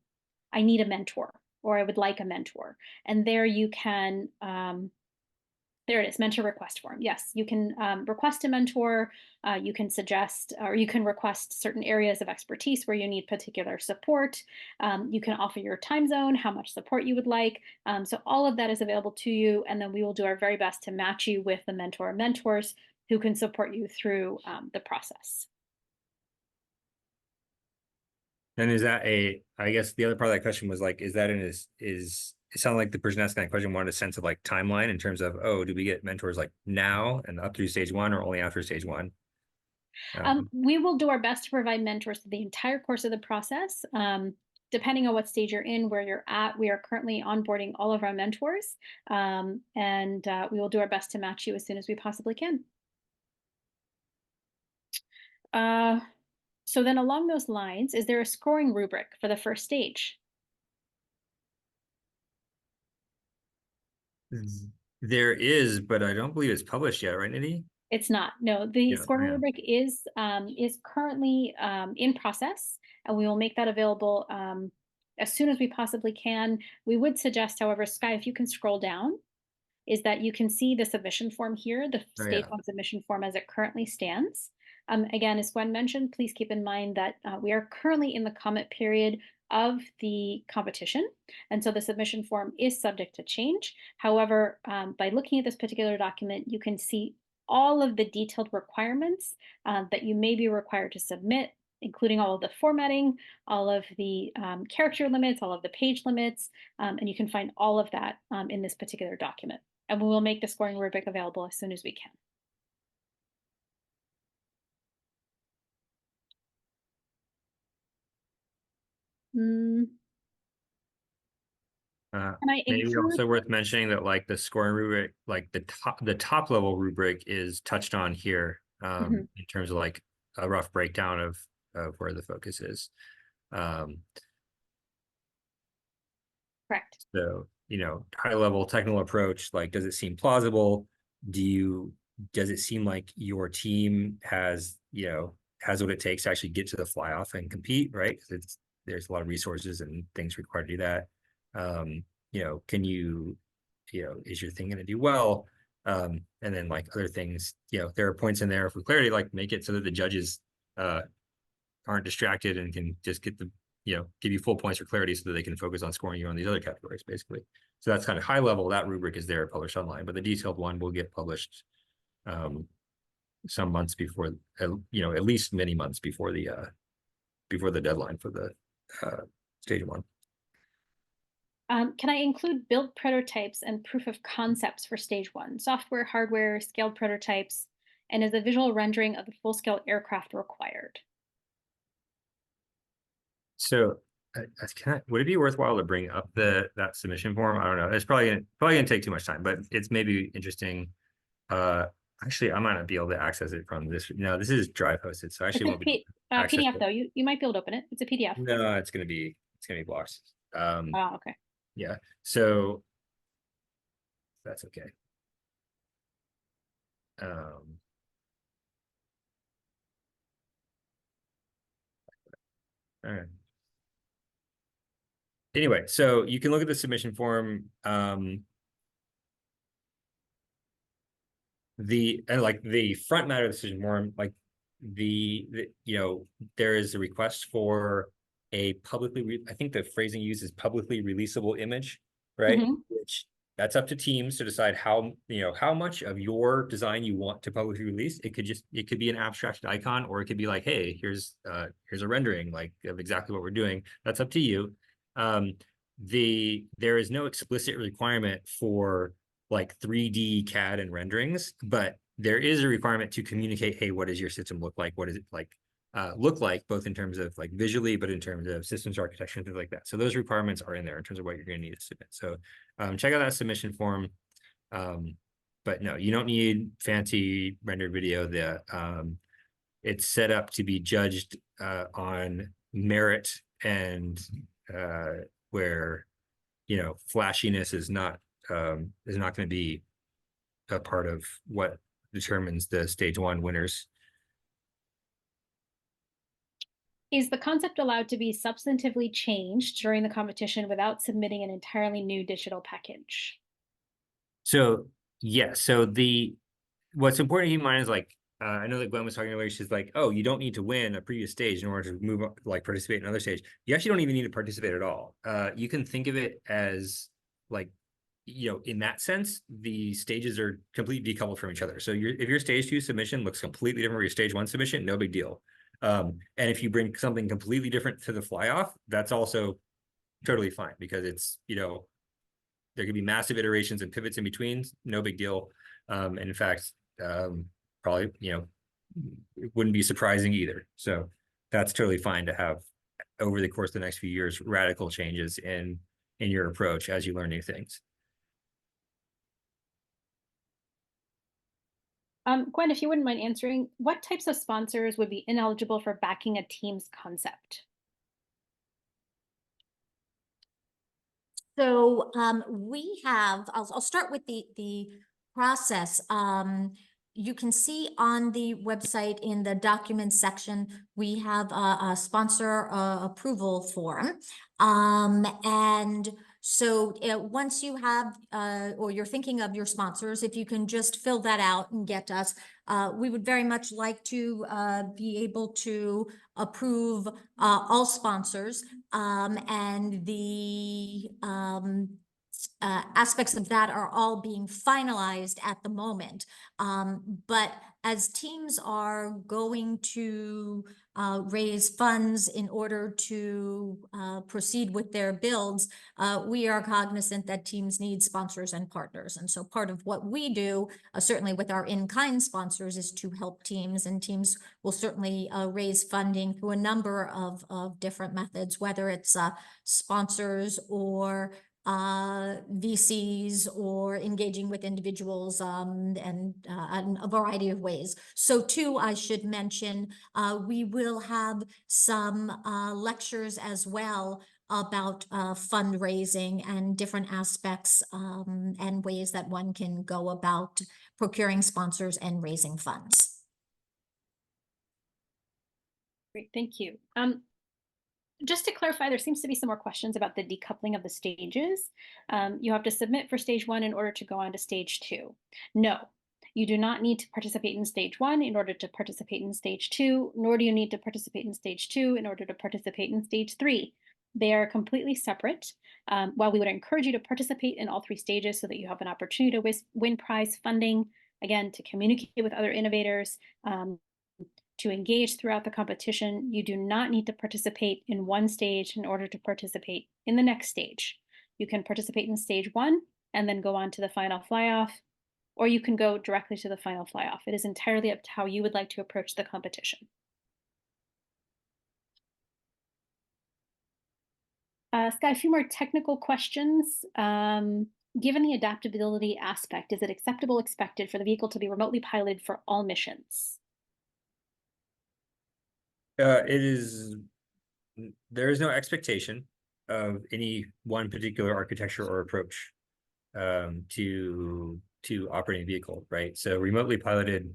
need a mentor, or I would like a mentor. And there you can, there it is, mentor request form. Yes, you can request a mentor. You can suggest, or you can request certain areas of expertise where you need particular support. You can offer your time zone, how much support you would like. So all of that is available to you. And then we will do our very best to match you with the mentor or mentors who can support you through the process. And is that I guess the other part of that question was like, is that it sounded like the person asking that question wanted a sense of like timeline in terms of, oh, do we get mentors like now and up through stage 1 or only after stage 1? We will do our best to provide mentors through the entire course of the process. Depending on what stage you're in, where you're at, we are currently onboarding all of our mentors, and we will do our best to match you as soon as we possibly can. So then along those lines, is there a scoring rubric for the first stage? There is, but I don't believe it's published yet, right, Nidhi? It's not. No, the scoring rubric is currently in process, and we will make that available as soon as we possibly can. We would suggest, however, Sky, if you can scroll down, is that you can see the submission form here, the stage 1 submission form as it currently stands. Again, as Gwen mentioned, please keep in mind that we are currently in the comment period of the competition. And so the submission form is subject to change. However, by looking at this particular document, you can see all of the detailed requirements that you may be required to submit, including all of the formatting, all of the character limits, all of the page limits, and you can find all of that in this particular document. And we will make the scoring rubric available as soon as we can. Maybe also worth mentioning that like the scoring rubric, like the top level rubric is touched on here in terms of like a rough breakdown of where the focus is. Correct. So, high level technical approach, like, does it seem plausible? Does it seem like your team has what it takes to actually get to the fly off and compete, right? Because there's a lot of resources and things required to do that. Can you, is your thing going to do well? And then like other things, there are points in there for clarity, like make it so that the judges aren't distracted and can just get the, give you full points for clarity so that they can focus on scoring you on these other categories, basically. So that's kind of high level. That rubric is there, published online, but the detailed one will get published some months before, at least many months before the deadline for the stage 1. Can I include build prototypes and proof of concepts for stage 1? Software, hardware, scaled prototypes, and is a visual rendering of the full-scale aircraft required? So would it be worthwhile to bring up that submission form? I don't know. It's probably gonna take too much time, but it's maybe interesting. Actually, I might not be able to access it from this. No, this is drive hosted, so actually won't be PDF though. You might be able to open it. It's a PDF. No, it's gonna be blocked. Oh, okay. Yeah. So that's okay. All right. Anyway, so you can look at the submission form. The front matter of the submission form, like there is a request for a I think the phrasing used is publicly releasable image, right? Which that's up to teams to decide how much of your design you want to publicly release. It could be an abstracted icon, or it could be like, hey, here's a rendering like of exactly what we're doing. That's up to you. There is no explicit requirement for like 3D CAD and renderings, but there is a requirement to communicate, hey, what does your system look like? What is it like? look like, both in terms of like visually, but in terms of systems architecture and things like that. So those requirements are in there in terms of what you're going to need to submit. So check out that submission form. But no, you don't need fancy rendered video. It's set up to be judged on merit and where, you know, flashiness is not going to be a part of what determines the stage 1 winners. Is the concept allowed to be substantively changed during the competition without submitting an entirely new digital package? So yeah, so what's important to keep in mind is like, I know that Gwen was talking earlier, she's like, oh, you don't need to win a previous stage in order to move up, like participate in another stage. You actually don't even need to participate at all. You can think of it as like, you know, in that sense, the stages are completely decoupled from each other. So if your stage 2 submission looks completely different from your stage 1 submission, no big deal. And if you bring something completely different to the fly off, that's also totally fine, because it's, you know, there could be massive iterations and pivots in between, no big deal. And in fact, probably, you know, it wouldn't be surprising either. So that's totally fine to have over the course of the next few years, radical changes in your approach as you learn new things. Gwen, if you wouldn't mind answering, what types of sponsors would be ineligible for backing a team's concept? So we have, I'll start with the process. You can see on the website in the documents section, we have a sponsor approval form. And so once you have, or you're thinking of your sponsors, if you can just fill that out and get us, we would very much like to be able to approve all sponsors. And the aspects of that are all being finalized at the moment. But as teams are going to raise funds in order to proceed with their builds, we are cognizant that teams need sponsors and partners. And so part of what we do, certainly with our in-kind sponsors, is to help teams, and teams will certainly raise funding through a number of different methods, whether it's sponsors or VCs or engaging with individuals and a variety of ways. So too, I should mention, we will have some lectures as well about fundraising and different aspects and ways that one can go about procuring sponsors and raising funds. Great, thank you. Just to clarify, there seems to be some more questions about the decoupling of the stages. You have to submit for stage 1 in order to go on to stage 2. No, you do not need to participate in stage 1 in order to participate in stage 2, nor do you need to participate in stage 2 in order to participate in stage 3. They are completely separate. While we would encourage you to participate in all 3 stages so that you have an opportunity to win prize funding, again, to communicate with other innovators, to engage throughout the competition, you do not need to participate in one stage in order to participate in the next stage. You can participate in stage 1 and then go on to the final fly-off, or you can go directly to the final fly-off. It is entirely up to how you would like to approach the competition. Scott, a few more technical questions. Given the adaptability aspect, is it expected for the vehicle to be remotely piloted for all missions? There is no expectation of any one particular architecture or approach to operating a vehicle, right? So remotely piloted,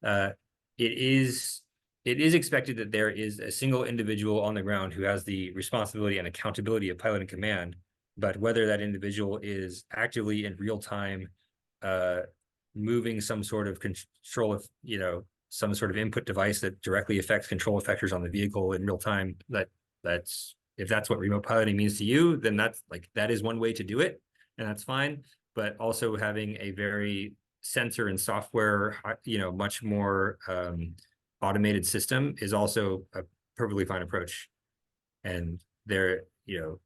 it is expected that there is a single individual on the ground who has the responsibility and accountability of pilot and command, but whether that individual is actively in real time moving some sort of control of, you know, some sort of input device that directly affects control effectors on the vehicle in real time, that's if that's what remote piloting means to you, then that is one way to do it, and that's fine. But also having a very sensor and software, you know, much more automated system is also a perfectly fine approach. And there, you know,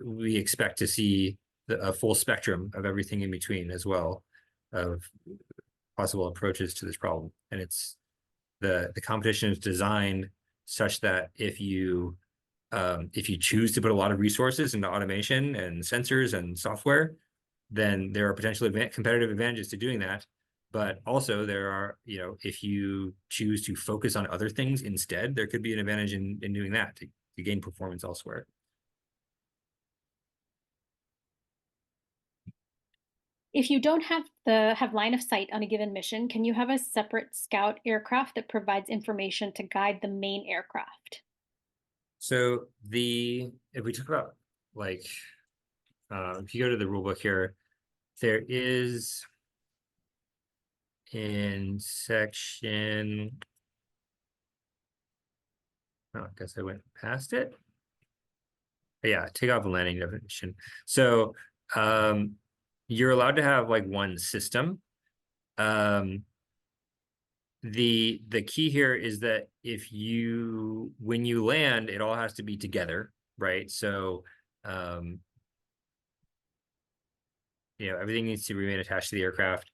we expect to see a full spectrum of everything in between as well, of possible approaches to this problem. And it's the competition is designed such that if you choose to put a lot of resources into automation and sensors and software, then there are potentially competitive advantages to doing that. But also there are, if you choose to focus on other things instead, there could be an advantage in doing that to gain performance elsewhere. If you don't have line of sight on a given mission, can you have a separate scout aircraft that provides information to guide the main aircraft? So if we talk about like, if you go to the rule book here, there is in section, oh, I guess I went past it. But yeah, takeoff and landing definition. So you're allowed to have like one system. The key here is that when you land, it all has to be together, right? So everything needs to remain attached to the aircraft.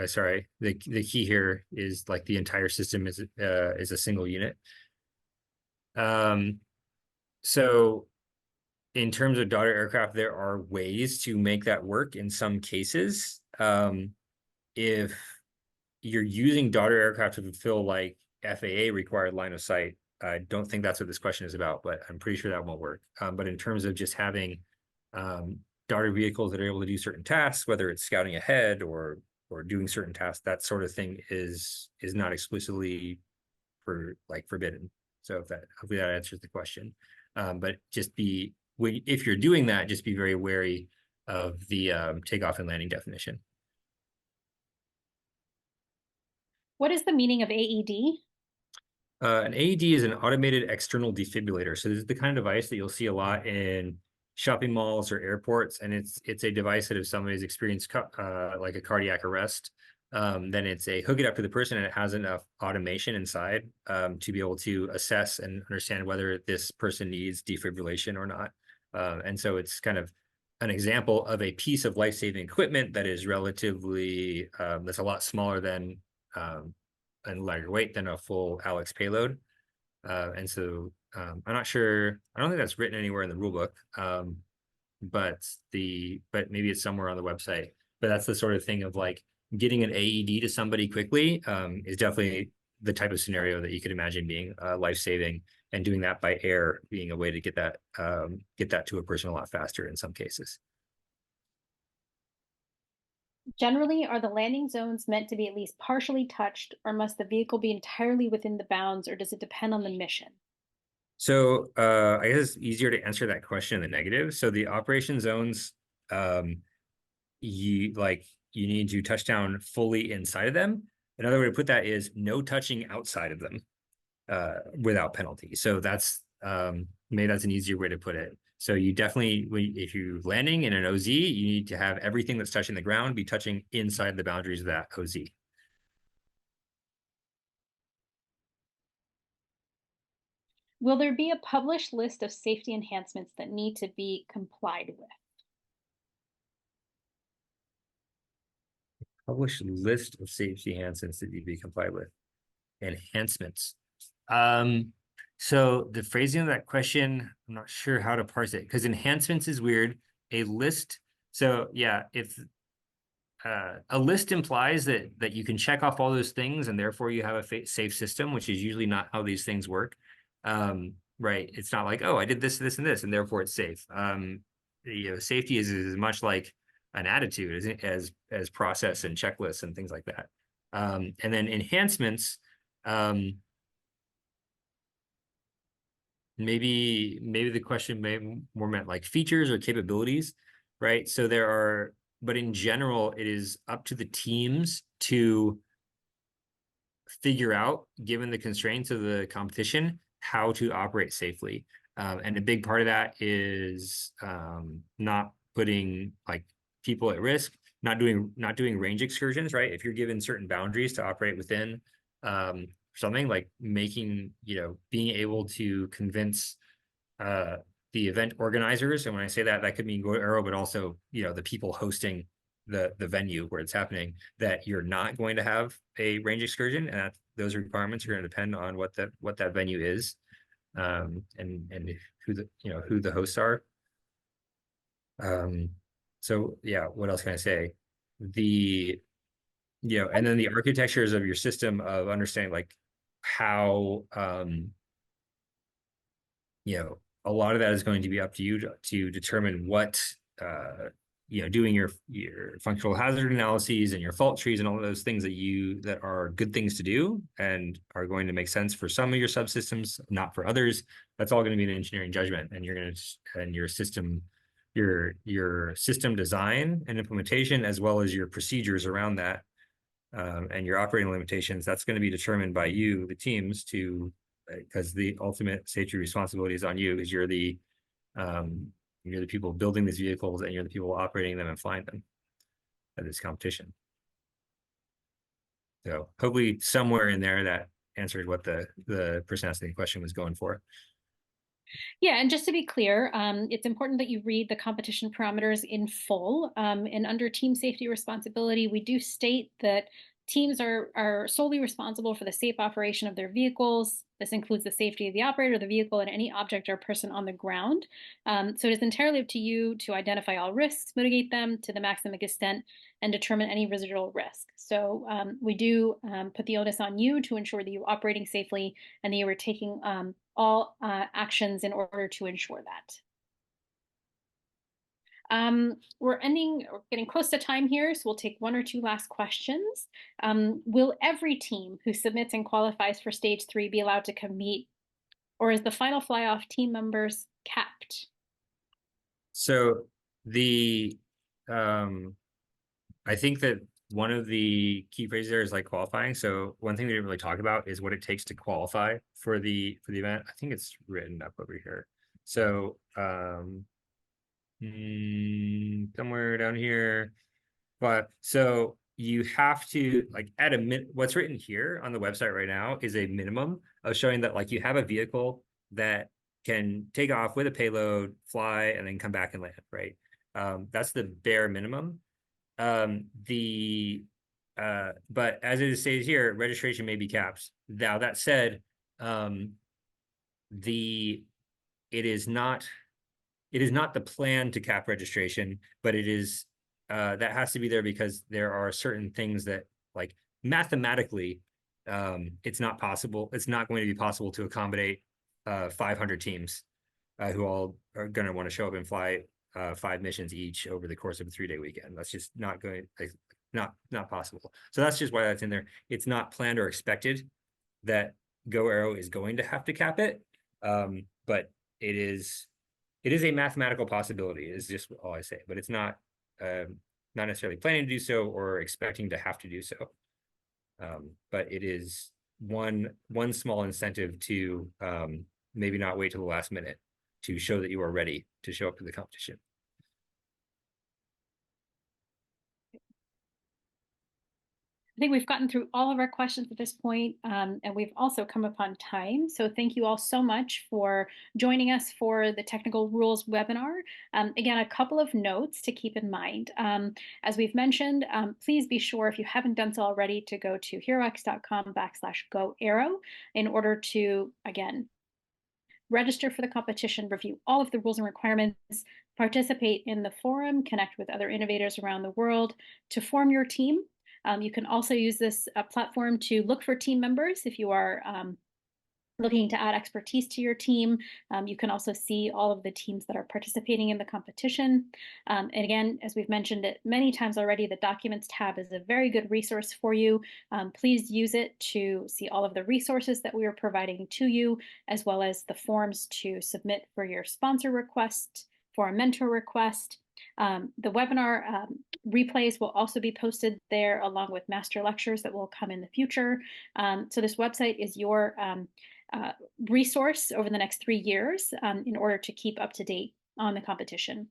Sorry, the key here is like the entire system is a single unit. So in terms of daughter aircraft, there are ways to make that work in some cases. If you're using daughter aircraft to fulfill like FAA required line of sight, I don't think that's what this question is about, but I'm pretty sure that won't work. But in terms of just having daughter vehicles that are able to do certain tasks, whether it's scouting ahead or doing certain tasks, that sort of thing is not explicitly forbidden. So hopefully that answers the question. But if you're doing that, just be very wary of the takeoff and landing definition. What is the meaning of AED? An AED is an automated external defibrillator. So this is the kind of device that you'll see a lot in shopping malls or airports, and it's a device that if somebody's experienced like a cardiac arrest, then it's hook it up to the person, and it has enough automation inside to be able to assess and understand whether this person needs defibrillation or not. And so it's kind of an example of a piece of life-saving equipment that is relatively that's a lot smaller than and lighter weight than a full Alex payload. And so I'm not sure, I don't think that's written anywhere in the rule book, but maybe it's somewhere on the website. But that's the sort of thing of like getting an AED to somebody quickly is definitely the type of scenario that you could imagine being life-saving, and doing that by air being a way to get that to a person a lot faster in some cases. Generally, are the landing zones meant to be at least partially touched, or must the vehicle be entirely within the bounds, or does it depend on the mission? So I guess it's easier to answer that question in the negative. So the operation zones, you need to touch down fully inside of them. Another way to put that is no touching outside of them without penalty. So that's maybe that's an easier way to put it. So you definitely, if you're landing in an OZ, you need to have everything that's touching the ground be touching inside the boundaries of that OZ. Will there be a published list of safety enhancements that need to be complied with? Published list of safety enhancements that need to be complied with. Enhancements. So the phrasing of that question, I'm not sure how to parse it, because enhancements is weird. A list. So yeah, if a list implies that you can check off all those things and therefore you have a safe system, which is usually not how these things work. Right. It's not like, oh, I did this, this, and this, and therefore it's safe. Safety is as much like an attitude as process and checklists and things like that. And then enhancements, maybe the question may more meant like features or capabilities, right? So but in general, it is up to the teams to figure out, given the constraints of the competition, how to operate safely. And a big part of that is not putting like people at risk, not doing range excursions, right? If you're given certain boundaries to operate within, something like being able to convince the event organizers, and when I say that, that could mean GoAERO, but also the people hosting the venue where it's happening, that you're not going to have a range excursion, and those requirements are going to depend on what that venue is, and who the hosts are. So yeah, what else can I say? And then the architectures of your system of understanding like how a lot of that is going to be up to you to determine what doing your functional hazard analyses and your fault trees and all of those things that are good things to do and are going to make sense for some of your subsystems, not for others. That's all going to be an engineering judgment, and your system design and implementation, as well as your procedures around that, and your operating limitations, that's going to be determined by you, the teams, because the ultimate safety responsibility is on you, because you're the people building these vehicles and you're the people operating them and flying them at this competition. So hopefully somewhere in there that answered what the person asking the question was going for. Yeah, and just to be clear, it's important that you read the competition parameters in full. And under team safety responsibility, we do state that teams are solely responsible for the safe operation of their vehicles. This includes the safety of the operator, the vehicle, and any object or person on the ground. So it is entirely up to you to identify all risks, mitigate them to the maximum extent, and determine any residual risk. So we do put the onus on you to ensure that you're operating safely and that you are taking all actions in order to ensure that. We're getting close to time here, so we'll take one or two last questions. Will every team who submits and qualifies for stage 3 be allowed to compete, or is the final fly-off team members capped? So I think that one of the key phrases there is like qualifying. So one thing we didn't really talk about is what it takes to qualify for the event. I think it's written up over here. So somewhere down here, but so you have to like what's written here on the website right now is a minimum of showing that like you have a vehicle that can take off with a payload, fly, and then come back and land, right? That's the bare minimum. But as it is stated here, registration may be capped. Now that said, it is not the plan to cap registration, but it is that has to be there because there are certain things that like mathematically it's not possible. It's not going to be possible to accommodate 500 teams who all are going to want to show up and fly 5 missions each over the course of a 3-day weekend. That's just not not possible. So that's just why that's in there. It's not planned or expected that GoAERO is going to have to cap it, but it is a mathematical possibility. Is just all I say, but it's not necessarily planning to do so or expecting to have to do so. But it is one small incentive to maybe not wait till the last minute to show that you are ready to show up to the competition. I think we've gotten through all of our questions at this point, and we've also come upon time. So thank you all so much for joining us for the technical rules webinar. Again, a couple of notes to keep in mind. As we've mentioned, please be sure, if you haven't done so already, to go to herox.com/GoAERO in order to, again, register for the competition, review all of the rules and requirements, participate in the forum, connect with other innovators around the world to form your team. You can also use this platform to look for team members if you are looking to add expertise to your team. You can also see all of the teams that are participating in the competition. And again, as we've mentioned it many times already, the Documents tab is a very good resource for you. Please use it to see all of the resources that we are providing to you, as well as the forms to submit for your sponsor request, for a mentor request. The webinar replays will also be posted there, along with master lectures that will come in the future. So this website is your resource over the next 3 years in order to keep up to date on the competition.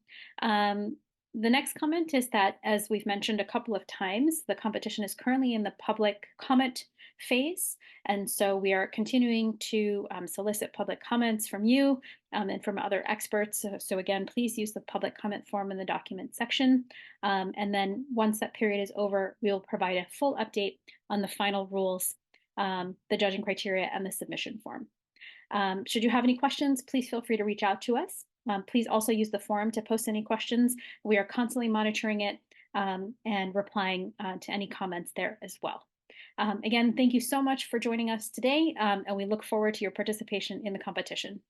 The next comment is that, as we've mentioned a couple of times, the competition is currently in the public comment phase. And so we are continuing to solicit public comments from you and from other experts. So again, please use the public comment form in the document section. And then once that period is over, we will provide a full update on the final rules the judging criteria, and the submission form. Should you have any questions, please feel free to reach out to us. Please also use the forum to post any questions. We are constantly monitoring it and replying to any comments there as well. Again, thank you so much for joining us today, and we look forward to your participation in the competition.